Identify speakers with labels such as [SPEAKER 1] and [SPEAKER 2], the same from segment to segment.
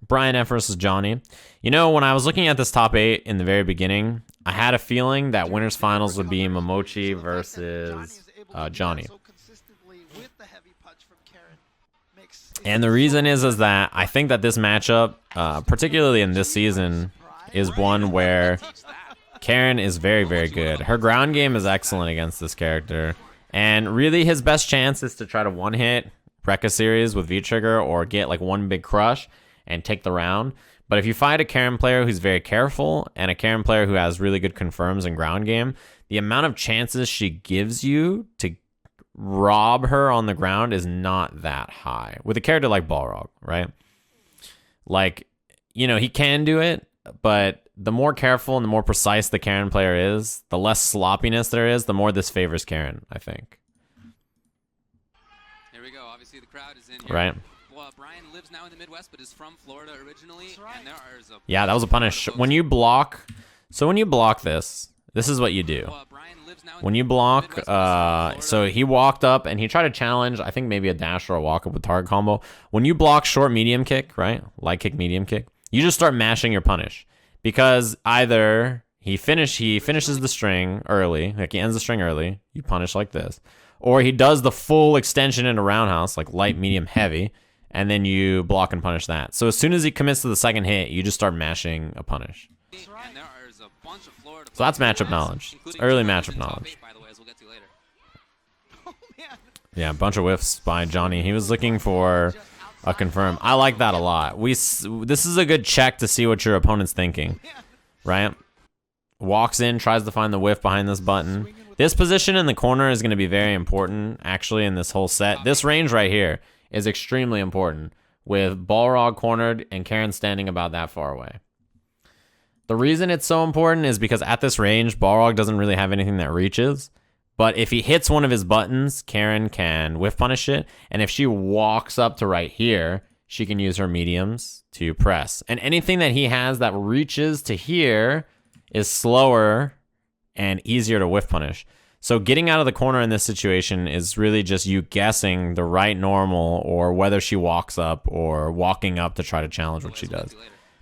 [SPEAKER 1] Brian F versus Johnny. You know, when I was looking at this top 8 in the very beginning, I had a feeling that winners finals would be Momochi versus Johnny. And the reason is that I think that this matchup, particularly in this season, is one where Karen is very, very good. Her ground game is excellent against this character. And really his best chance is to try to one-hit wreck a series with V-Trigger or get like one big crush and take the round. But if you fight a Karen player who's very careful and a Karen player who has really good confirms and ground game, the amount of chances she gives you to rob her on the ground is not that high. With a character like Balrog, right? Like, you know, he can do it, but the more careful and the more precise the Karen player is, the less sloppiness there is, the more this favors Karen, I think.
[SPEAKER 2] Here we go. Obviously, the crowd is in here.
[SPEAKER 1] Right.
[SPEAKER 2] Well, Brian lives now in the Midwest, but is from Florida originally. Right. And
[SPEAKER 1] yeah, that was a punish. When you block, so when you block this is what you do. When you block, so he walked up and he tried to challenge, I think maybe a dash or a walk up with target combo. When you block short medium kick, right? Light kick, medium kick, you just start mashing your punish. Because either he finishes the string early, like he ends the string early, you punish like this. Or he does the full extension into roundhouse, like light, medium, heavy, and then you block and punish that. So as soon as he commits to the second hit, you just start mashing a punish. So that's matchup knowledge. It's early matchup knowledge. Yeah, a bunch of whiffs by Johnny. He was looking for a confirm. I like that a lot. This is a good check to see what your opponent's thinking, right? Walks in, tries to find the whiff behind this button. This position in the corner is going to be very important, actually, in this whole set. This range right here is extremely important, with Balrog cornered and Karen standing about that far away. The reason it's so important is because at this range, Balrog doesn't really have anything that reaches. But if he hits one of his buttons, Karen can whiff punish it. And if she walks up to right here, she can use her mediums to press. And anything that he has that reaches to here is slower and easier to whiff punish. So getting out of the corner in this situation is really just you guessing the right normal or whether she walks up or walking up to try to challenge what she does.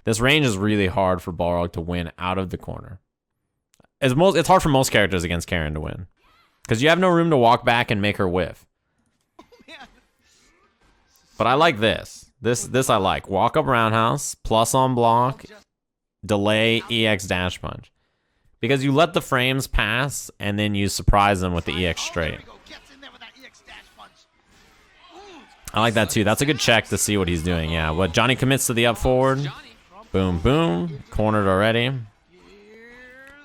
[SPEAKER 1] This range is really hard for Balrog to win out of the corner. It's hard for most characters against Karen to win. Because you have no room to walk back and make her whiff. But I like this. This I like. Walk up roundhouse, plus on block, delay, EX dash punch. Because you let the frames pass, and then you surprise them with the EX straight. I like that too. That's a good check to see what he's doing. Yeah, what Johnny commits to the up forward. Boom, boom. Cornered already.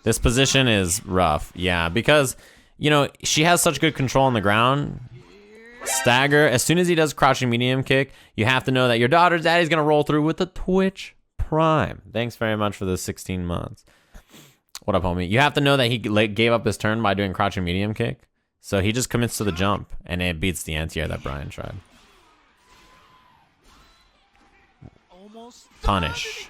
[SPEAKER 1] This position is rough. Yeah, because, you know, she has such good control on the ground. Stagger. As soon as he does crouching medium kick, you have to know that your daughter's daddy's going to roll through with the Twitch Prime. Thanks very much for the 16 months. What up, homie? You have to know that he gave up his turn by doing crouching medium kick. So he just commits to the jump, and it beats the anti-air that Brian tried. Punish.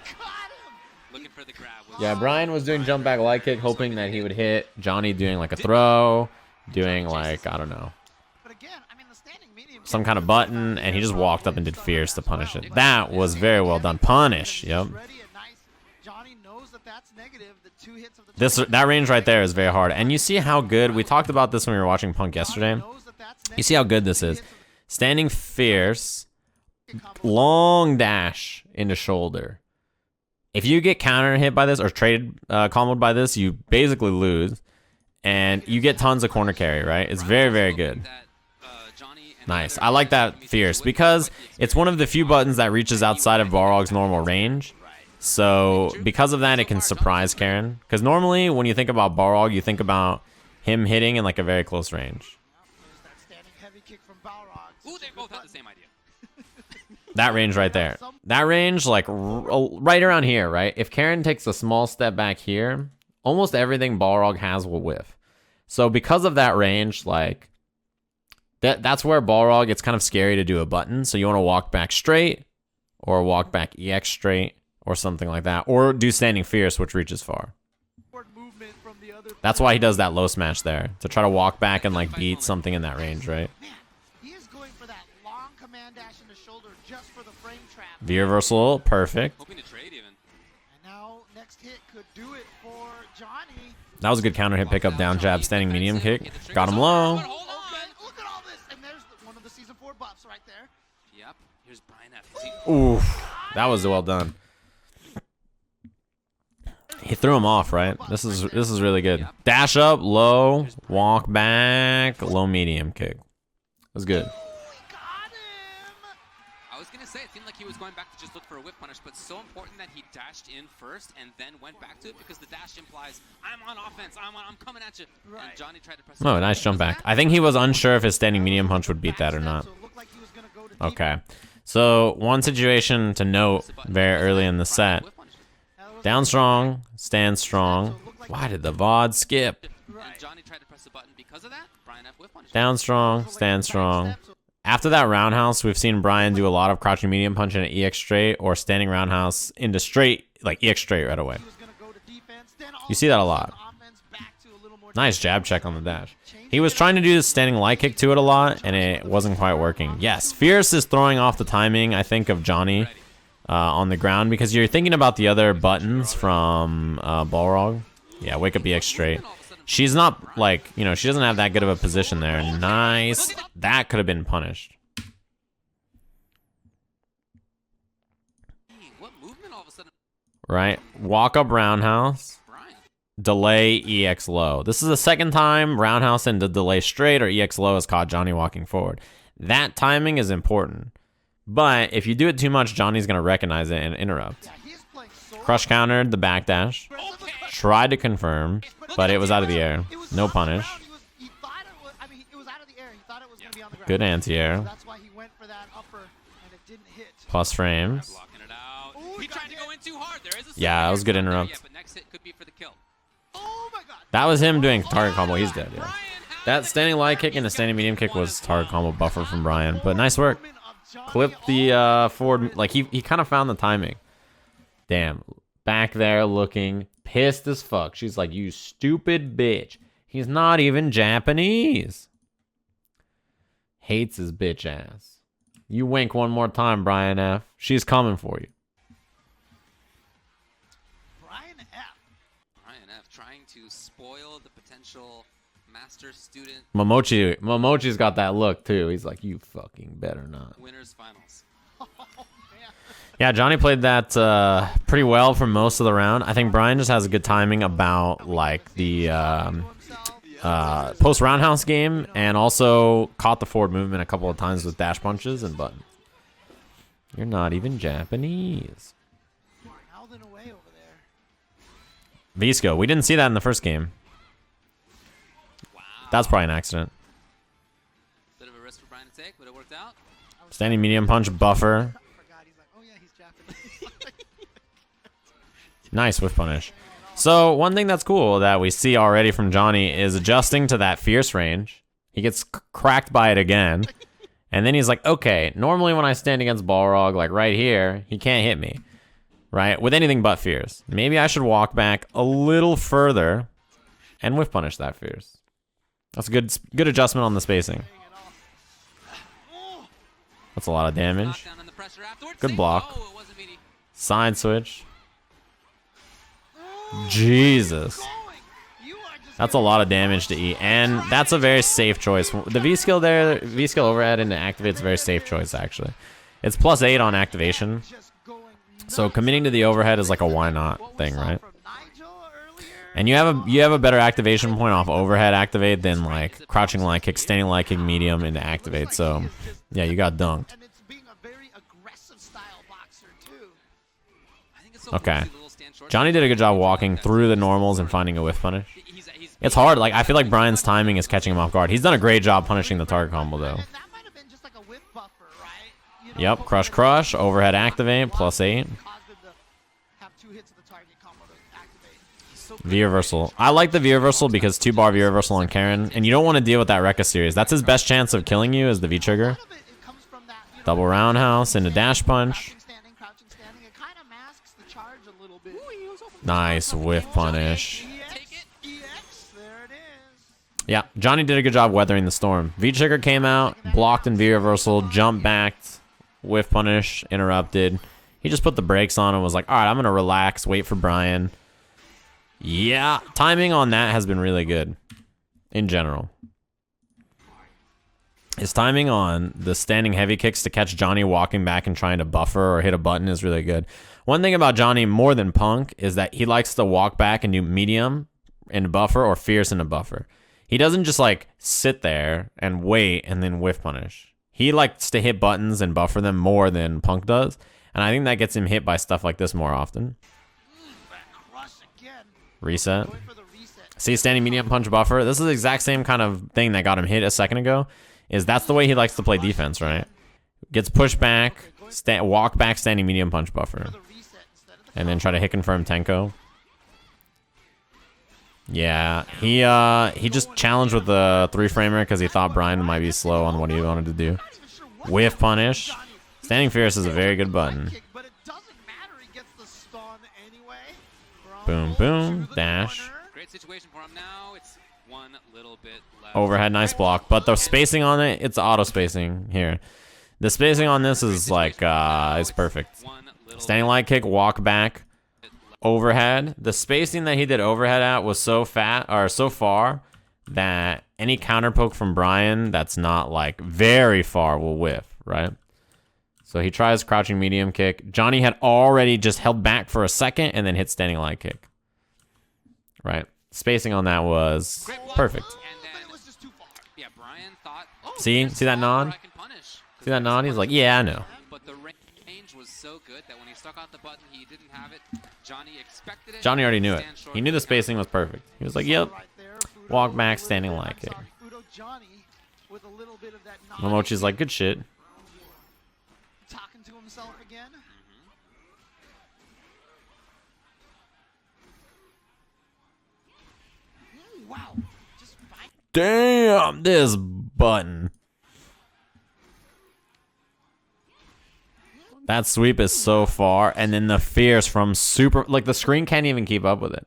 [SPEAKER 1] Yeah, Brian was doing jump back light kick, hoping that he would hit Johnny doing like a throw, doing like, I don't know, some kind of button, and he just walked up and did fierce to punish it. That was very well done. Punish. Yep. That range right there is very hard. And you see how good, we talked about this when we were watching Punk yesterday. You see how good this is. Standing fierce, long dash into shoulder. If you get counter hit by this or trade comboed by this, you basically lose. And you get tons of corner carry, right? It's very, very good. Nice. I like that fierce because it's one of the few buttons that reaches outside of Balrog's normal range. So because of that, it can surprise Karen. Because normally when you think about Balrog, you think about him hitting in like a very close range. That range right there. That range, like right around here, right? If Karen takes a small step back here, almost everything Balrog has will whiff. So because of that range, like that's where Balrog, it's kind of scary to do a button. So you want to walk back straight or walk back EX straight or something like that. Or do standing fierce, which reaches far. That's why he does that low smash there, to try to walk back and like beat something in that range, right?
[SPEAKER 3] man dash into shoulder just for the frame trap.
[SPEAKER 1] V reversal, perfect.
[SPEAKER 2] Hoping to trade even.
[SPEAKER 3] And now next hit could do it for Johnny.
[SPEAKER 1] That was a good counter hit pickup, down jab, standing medium kick. Got him low.
[SPEAKER 2] Hold on.
[SPEAKER 3] Okay, look at all this. And there's one of the season 4 buffs right there.
[SPEAKER 2] Yep. Here's Brian F.
[SPEAKER 1] Oof, that was well done. He threw him off, right? This is really good. Dash up, low, walk back, low medium kick. That was good.
[SPEAKER 3] We got him.
[SPEAKER 2] I was gonna say it seemed like he was going back to just look for a whip punish, but so important that he dashed in first and then went back to it because the dash implies I'm on offense. I'm coming at you.
[SPEAKER 3] Right.
[SPEAKER 2] And Johnny tried to press.
[SPEAKER 1] Oh, nice jump back. I think he was unsure if his standing medium punch would beat that or not.
[SPEAKER 3] So it looked like he was gonna go to
[SPEAKER 1] Okay. So one situation to note very early in the set. Down strong, stand strong. Why did the VOD skip?
[SPEAKER 2] And Johnny tried to press the button because of that. Brian F. whip punish.
[SPEAKER 1] Down strong, stand strong. After that roundhouse, we've seen Brian do a lot of crouching medium punch in an EX straight or standing roundhouse into straight, like EX straight right away. You see that a lot. Nice jab check on the dash. He was trying to do the standing light kick to it a lot, and it wasn't quite working. Yes, Fierce is throwing off the timing, I think, of Johnny on the ground because you're thinking about the other buttons from Balrog. Yeah, wake up EX straight. She's not, like, you know, she doesn't have that good of a position there. Nice. That could have been punished.
[SPEAKER 2] What movement all of a sudden?
[SPEAKER 1] Right? Walk up roundhouse.
[SPEAKER 2] Brian.
[SPEAKER 1] Delay EX low. This is the second time roundhouse into delay straight or EX low has caught Johnny walking forward. That timing is important. But if you do it too much, Johnny's going to recognize it and interrupt. Crush countered the backdash. Tried to confirm, but it was out of the air. No punish. Good anti-air. Plus frames. Yeah, that was a good interrupt. That was him doing target combo. He's dead, yeah. That standing light kick and the standing medium kick was target combo buffer from Brian. But nice work. Clip the forward. Like, he kind of found the timing. Damn. Back there looking pissed as fuck. She's like, you stupid bitch. He's not even Japanese. Hates his bitch ass. You wink one more time, Brian F. She's coming for you.
[SPEAKER 3] Brian F.
[SPEAKER 2] Brian F. trying to spoil the potential master student
[SPEAKER 1] Momochi's got that look too. He's like, you fucking better not.
[SPEAKER 2] winners finals.
[SPEAKER 1] Yeah, Johnny played that pretty well for most of the round. I think Brian just has a good timing about like the post roundhouse game, and also caught the forward movement a couple of times with dash punches and button. You're not even Japanese. Visco, we didn't see that in the first game.
[SPEAKER 2] Wow.
[SPEAKER 1] That's probably an accident.
[SPEAKER 2] Bit of a risk for Brian to take, but it worked out.
[SPEAKER 1] Standing medium punch buffer. Nice whiff punish. So one thing that's cool that we see already from Johnny is adjusting to that fierce range. He gets cracked by it again. And then he's like, okay, normally when I stand against Balrog, like right here, he can't hit me. Right? With anything but fierce. Maybe I should walk back a little further and whiff punish that fierce. That's a good adjustment on the spacing. That's a lot of damage. Good block. Side switch. Jesus. That's a lot of damage to eat. And that's a very safe choice. The V-skill there, V-skill overhead into activate's a very safe choice, actually. It's +8 on activation. So committing to the overhead is like a why not thing, right? And you have a better activation point off overhead activate than like crouching light kick, standing light kick, medium into activate. So yeah, you got dunked. Okay. Johnny did a good job walking through the normals and finding a whiff punish. It's hard. Like, I feel like Brian's timing is catching him off guard. He's done a great job punishing the target combo, though. Yep, crush, overhead activate, +8. V-reversal. I like the V-reversal because 2-bar V-reversal on Karen, and you don't want to deal with that Rekka series. That's his best chance of killing you is the V-trigger. Double roundhouse into dash punch. Nice whiff punish. Yeah, Johnny did a good job weathering the storm. V-trigger came out, blocked in V-reversal, jumped backed, whiff punish, interrupted. He just put the brakes on and was like, all right, I'm going to relax, wait for Brian. Yeah, timing on that has been really good in general. His timing on the standing heavy kicks to catch Johnny walking back and trying to buffer or hit a button is really good. One thing about Johnny more than Punk is that he likes to walk back and do medium in a buffer or fierce in a buffer. He doesn't just like sit there and wait and then whiff punish. He likes to hit buttons and buffer them more than Punk does. And I think that gets him hit by stuff like this more often. Reset. See, standing medium punch buffer. This is the exact same kind of thing that got him hit a second ago. That's the way he likes to play defense, right? Gets pushed back, walk back, standing medium punch buffer. And then try to hit confirm Tenko. Yeah, he just challenged with the 3-framer because he thought Brian might be slow on what he wanted to do. Whiff punish. Standing fierce is a very good button. Boom, boom, dash.
[SPEAKER 2] Great situation for him now. It's one little bit left.
[SPEAKER 1] Overhead, nice block. But the spacing on it, it's auto spacing here. The spacing on this is like, it's perfect. Standing light kick, walk back. Overhead. The spacing that he did overhead at was so far that any counter poke from Brian that's not like very far will whiff, right? So he tries crouching medium kick. Johnny had already just held back for a second and then hit standing light kick. Right? Spacing on that was perfect. See that nod? See that nod? He's like, yeah, I know.
[SPEAKER 2] But the range was so good that when he stuck out the button, he didn't have it. Johnny expected it.
[SPEAKER 1] Johnny already knew it. He knew the spacing was perfect. He was like, yep. Walk back, standing light kick. Momochi's like, good shit.
[SPEAKER 3] Talking to himself again. Wow. Just fine.
[SPEAKER 1] Damn, this button. That sweep is so far, and then the fierce from super, like the screen can't even keep up with it.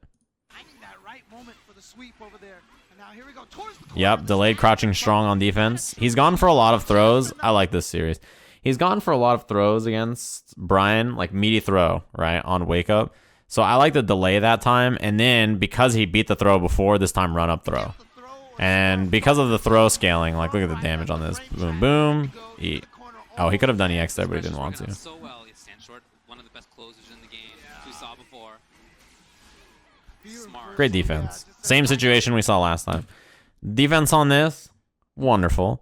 [SPEAKER 3] Finding that right moment for the sweep over there. And now here we go towards the corner.
[SPEAKER 1] Yep, delayed crouching strong on defense. He's gone for a lot of throws. I like this series. He's gone for a lot of throws against Brian, like meaty throw, right, on wake up. So I like to delay that time, and then because he beat the throw before, this time run up throw. And because of the throw scaling, like look at the damage on this. Boom, boom. Oh, he could have done EX there, but he didn't want to.
[SPEAKER 2] So well, he stands short. One of the best closers in the game. We saw before. Smart.
[SPEAKER 1] Great defense. Same situation we saw last time. Defense on this, wonderful.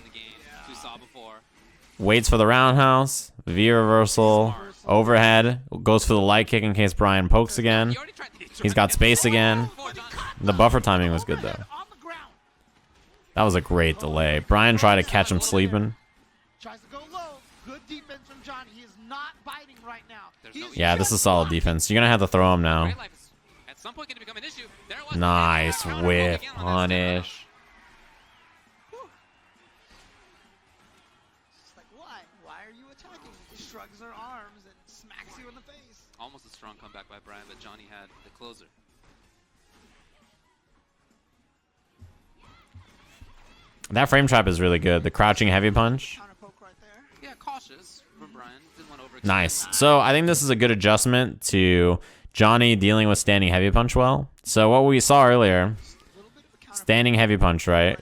[SPEAKER 1] Waits for the roundhouse, V reversal, overhead, goes for the light kick in case Brian pokes again. He's got space again. The buffer timing was good though. That was a great delay. Brian tried to catch him sleeping. Yeah, this is solid defense. You're gonna have to throw him now. Nice whiff punish.
[SPEAKER 3] Shrugs her arms and smacks you in the face.
[SPEAKER 2] Almost a strong comeback by Brian, but Johnny had the closer.
[SPEAKER 1] That frame trap is really good. The crouching heavy punch.
[SPEAKER 3] Counter poke right there.
[SPEAKER 2] Yeah, cautious from Brian. Didn't want to overextend.
[SPEAKER 1] Nice. So I think this is a good adjustment to Johnny dealing with standing heavy punch well. So what we saw earlier, standing heavy punch, right?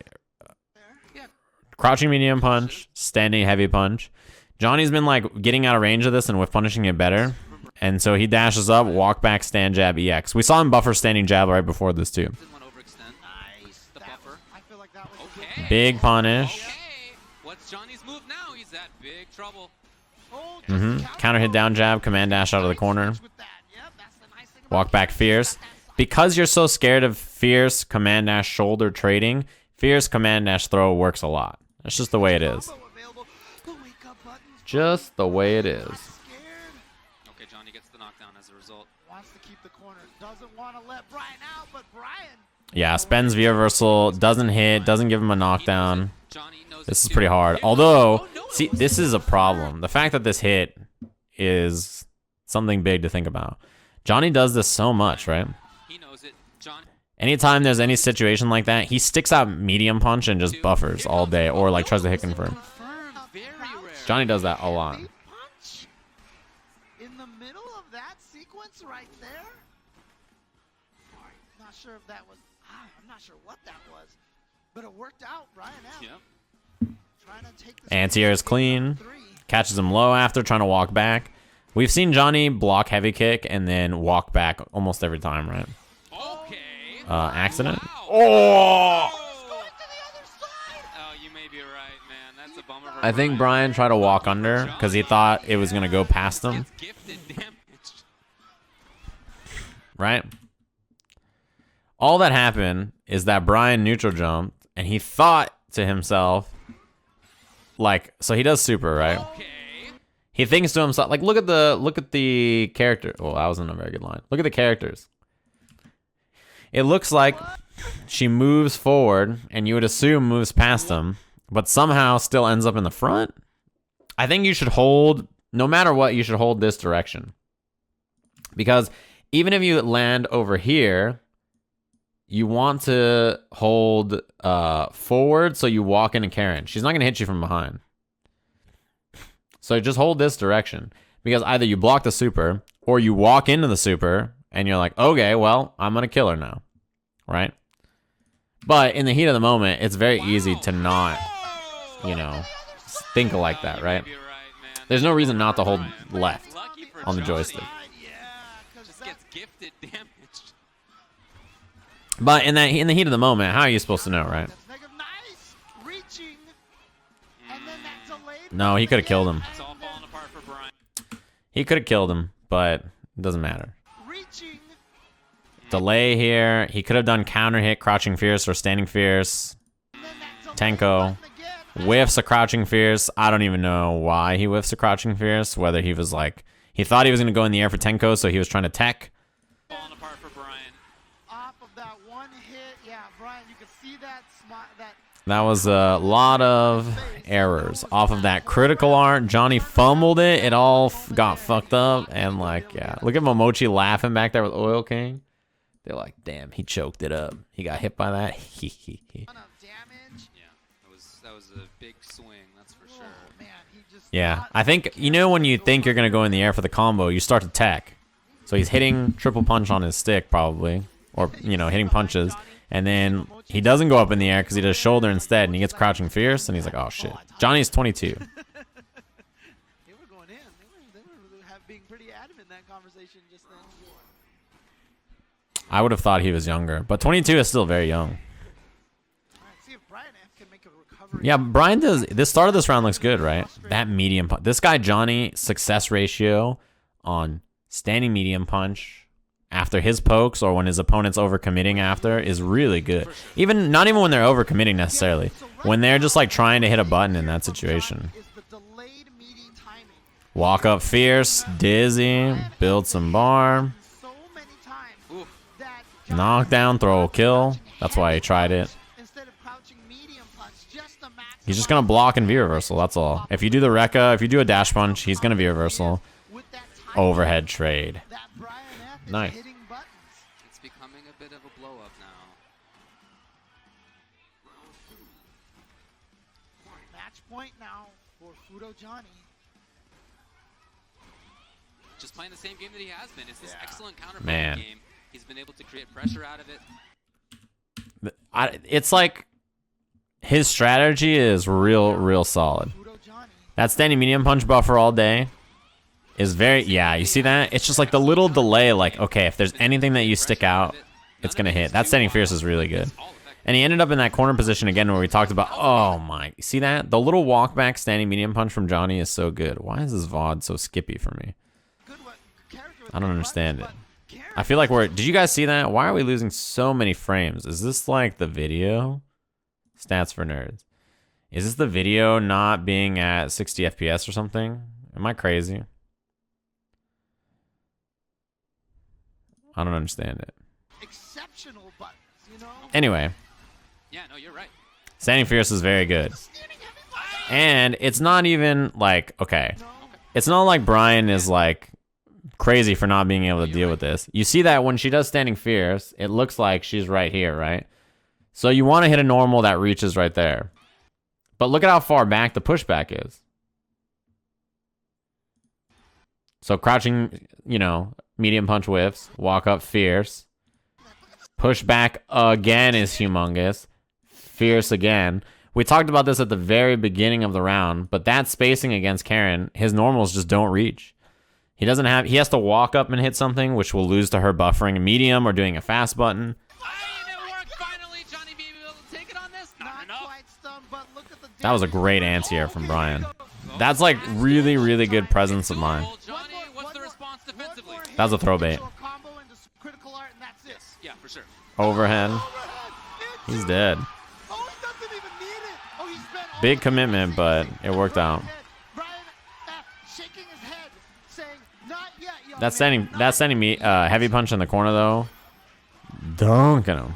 [SPEAKER 1] Crouching medium punch, standing heavy punch. Johnny's been like getting out of range of this and with punishing it better. And so he dashes up, walk back, stand jab, EX. We saw him buffer standing jab right before this too. Big punish.
[SPEAKER 2] What's Johnny's move now? He's at big trouble.
[SPEAKER 1] Counter hit down jab, command dash out of the corner. Walk back fierce. Because you're so scared of fierce command dash shoulder trading, fierce command dash throw works a lot. That's just the way it is. Just the way it is.
[SPEAKER 2] Okay, Johnny gets the knockdown as a result.
[SPEAKER 3] Wants to keep the corner. Doesn't want to let Brian out, but Brian.
[SPEAKER 1] Yeah, spends V reversal, doesn't hit, doesn't give him a knockdown. This is pretty hard. Although, see, this is a problem. The fact that this hit is something big to think about. Johnny does this so much, right?
[SPEAKER 2] He knows it. John. Anytime there's any situation like that, he sticks out medium punch and just buffers all day, or like tries to hit confirm. Johnny does that a lot.
[SPEAKER 3] Punch in the middle of that sequence right there. Not sure if that was. I'm not sure what that was, but it worked out. Brian F.
[SPEAKER 2] Yep.
[SPEAKER 3] Trying to take this
[SPEAKER 1] Anti-air is clean. Catches him low after trying to walk back. We've seen Johnny block heavy kick and then walk back almost every time, right?
[SPEAKER 2] Okay.
[SPEAKER 1] Accident.
[SPEAKER 2] Wow.
[SPEAKER 1] Oh!
[SPEAKER 2] Oh, you may be right, man. That's a bummer.
[SPEAKER 1] I think Brian tried to walk under because he thought it was going to go past him,
[SPEAKER 2] Gifted damage.
[SPEAKER 1] right? All that happened is that Brian neutral jumped and he thought to himself, like, so he does super, right?
[SPEAKER 2] Okay.
[SPEAKER 1] He thinks to himself, like, look at the character. Oh, that wasn't a very good line. Look at the characters. It looks like she moves forward, and you would assume moves past him, but somehow still ends up in the front. I think you should hold, no matter what, you should hold this direction. Because even if you land over here, you want to hold forward so you walk into Karen. She's not going to hit you from behind. So just hold this direction. Because either you block the super, or you walk into the super, and you're like, okay, well, I'm going to kill her now. Right? But in the heat of the moment, it's very easy to not, you know, think like that, right? There's no reason not to hold left on the joystick.
[SPEAKER 2] Just gets gifted damage.
[SPEAKER 1] But in the heat of the moment, how are you supposed to know, right?
[SPEAKER 3] Nice reaching, and then that delayed.
[SPEAKER 1] No, he could have killed him.
[SPEAKER 2] It's all falling apart for Brian.
[SPEAKER 1] He could have killed him, but it doesn't matter.
[SPEAKER 3] Reaching.
[SPEAKER 1] Delay here. He could have done counter hit, crouching fierce, or standing fierce. Tenko whiffs a crouching fierce. I don't even know why he whiffs a crouching fierce. Whether he was like, he thought he was going to go in the air for Tenko, so he was trying to tech.
[SPEAKER 2] Falling apart for Brian.
[SPEAKER 3] Off of that one hit, yeah, Brian, you can see that
[SPEAKER 1] That was a lot of errors. Off of that critical art, Johnny fumbled it. It all got fucked up. And like, yeah. Look at Momochi laughing back there with Oil King. They're like, damn, he choked it up. He got hit by that.
[SPEAKER 3] damage.
[SPEAKER 2] Yeah, that was a big swing, that's for sure.
[SPEAKER 3] Man, he just
[SPEAKER 1] Yeah, I think, you know, when you think you're going to go in the air for the combo, you start to tech. So he's hitting triple punch on his stick, probably. Or, you know, hitting punches. And then he doesn't go up in the air because he does shoulder instead. And he gets crouching fierce. And he's like, oh, shit. Johnny's 22.
[SPEAKER 3] They were going in. They were being pretty adamant in that conversation just then.
[SPEAKER 1] I would have thought he was younger. But 22 is still very young.
[SPEAKER 3] All right, see if Brian F can make a recovery.
[SPEAKER 1] Yeah, Brian does. This start of this round looks good, right? That medium punch. This guy, Johnny, success ratio on standing medium punch after his pokes or when his opponent's overcommitting after is really good. Not even when they're overcommitting necessarily. When they're just like trying to hit a button in that situation.
[SPEAKER 3] Is the delayed meaty timing.
[SPEAKER 1] Walk up fierce, dizzy, build some bar,
[SPEAKER 3] So many times that
[SPEAKER 1] knockdown, throw a kill. That's why he tried it.
[SPEAKER 3] instead of crouching medium punch, just the max.
[SPEAKER 1] He's just going to block and V-reversal, that's all. If you do the Rekka, if you do a dash punch, he's going to V-reversal.
[SPEAKER 3] With that timing,
[SPEAKER 1] Overhead trade.
[SPEAKER 3] that Brian F is
[SPEAKER 1] Nice.
[SPEAKER 3] hitting buttons.
[SPEAKER 2] It's becoming a bit of a blow up now.
[SPEAKER 3] Match point now for Fudo Johnny.
[SPEAKER 2] Just playing the same game that he has been. It's this excellent counter
[SPEAKER 1] Man.
[SPEAKER 2] game. He's been able to create pressure out of it.
[SPEAKER 1] It's like his strategy is real solid.
[SPEAKER 3] Fudo Johnny.
[SPEAKER 1] That standing medium punch buffer all day is very, yeah, you see that? It's just like the little delay, like, okay, if there's anything that you stick out, it's going to hit. That standing fierce is really good. And he ended up in that corner position again where we talked about, oh my, see that? The little walk back standing medium punch from Johnny is so good. Why is this VOD so skippy for me?
[SPEAKER 3] Good one. Character with
[SPEAKER 1] I don't
[SPEAKER 3] good
[SPEAKER 1] understand it.
[SPEAKER 3] buttons, but Karen
[SPEAKER 1] I feel like did you guys see that? Why are we losing so many frames? Is this like the video? Stats for nerds. Is this the video not being at 60 FPS or something? Am I crazy? I don't understand it.
[SPEAKER 3] exceptional buttons, you know?
[SPEAKER 1] Anyway,
[SPEAKER 2] Yeah, no, you're right.
[SPEAKER 1] Standing Fierce is very good. And it's not even like, okay. It's not like Brian is like crazy for not being able to deal with this. You see that when she does standing fierce, it looks like she's right here, right? So you want to hit a normal that reaches right there. But look at how far back the pushback is. So crouching, you know, medium punch whiffs, walk up fierce. Pushback again is humongous. Fierce again. We talked about this at the very beginning of the round, but that spacing against Karen, his normals just don't reach. He has to walk up and hit something, which will lose to her buffering medium or doing a fast button. That was a great anti-air from Brian. That's like really, really good presence of mind. That was a throw bait.
[SPEAKER 2] Yeah, for sure.
[SPEAKER 1] Overhead. He's dead. Big commitment, but it worked out. That's sending me heavy punch in the corner though. Dunking him.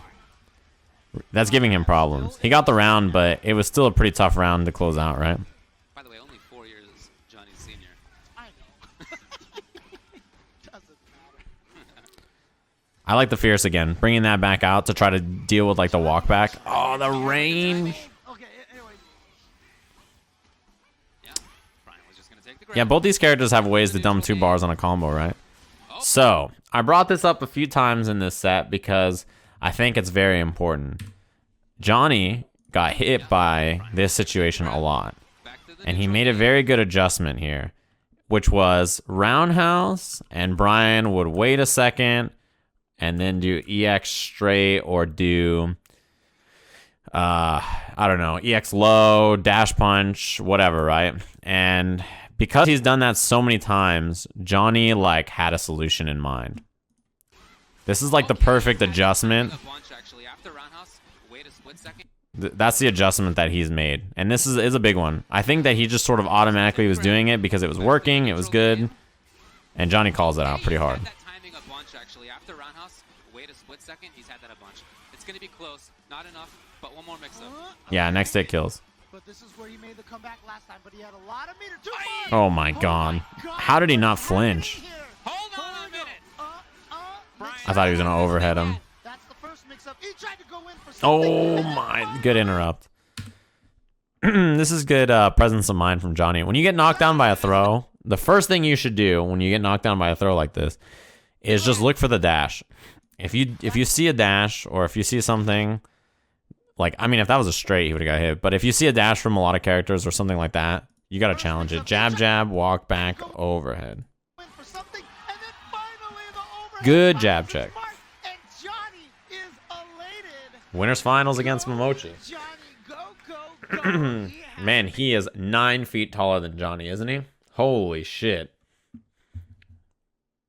[SPEAKER 1] That's giving him problems. He got the round, but it was still a pretty tough round to close out, right?
[SPEAKER 2] By the way, only 4 years Johnny's senior.
[SPEAKER 3] I know. Doesn't matter.
[SPEAKER 1] I like the fierce again. Bringing that back out to try to deal with like the walk back. Oh, the range.
[SPEAKER 3] Okay, anyway.
[SPEAKER 2] Yeah, Brian was just gonna take the grab.
[SPEAKER 1] Yeah, both these characters have ways to dump 2 bars on a combo, right? So, I brought this up a few times in this set because I think it's very important. Johnny got hit by this situation a lot, and he made a very good adjustment here, which was roundhouse, and Brian would wait a second and then do EX straight or do, I don't know, EX low, dash punch, whatever, right? And because he's done that so many times, Johnny like had a solution in mind. This is like the perfect adjustment. That's the adjustment that he's made. And this is a big one. I think that he just sort of automatically was doing it because it was working, it was good. And Johnny calls it out pretty hard. Yeah, next hit kills.
[SPEAKER 3] But this is where he made the comeback last time, but he had a lot of meter.
[SPEAKER 1] Oh my god. How did he not flinch?
[SPEAKER 2] Hold on a minute.
[SPEAKER 1] I thought he was going to overhead him.
[SPEAKER 3] That's the first mix-up. He tried to go in for
[SPEAKER 1] Oh my, good interrupt. This is good presence of mind from Johnny. When you get knocked down by a throw, the first thing you should do when you get knocked down by a throw like this is just look for the dash. If you see a dash or if you see something, like, I mean, if that was a straight, he would have got hit. But if you see a dash from a lot of characters or something like that, you got to challenge it. Jab, jab, walk back, overhead. Good jab check. Winners finals against Momochi. Man, he is 9 feet taller than Johnny, isn't he? Holy shit.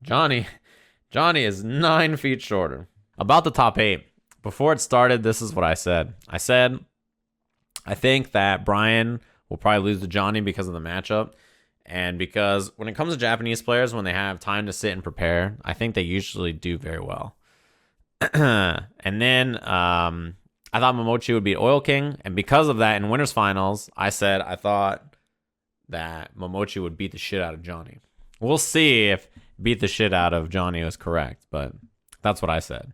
[SPEAKER 1] Johnny is 9 feet shorter. About the top 8. Before it started, this is what I said. I said, I think that Brian will probably lose to Johnny because of the matchup. And because when it comes to Japanese players, when they have time to sit and prepare, I think they usually do very well. And then I thought Momochi would beat Oil King. And because of that, in Winners Finals, I said I thought that Momochi would beat the shit out of Johnny. We'll see if beat the shit out of Johnny was correct, but that's what I said.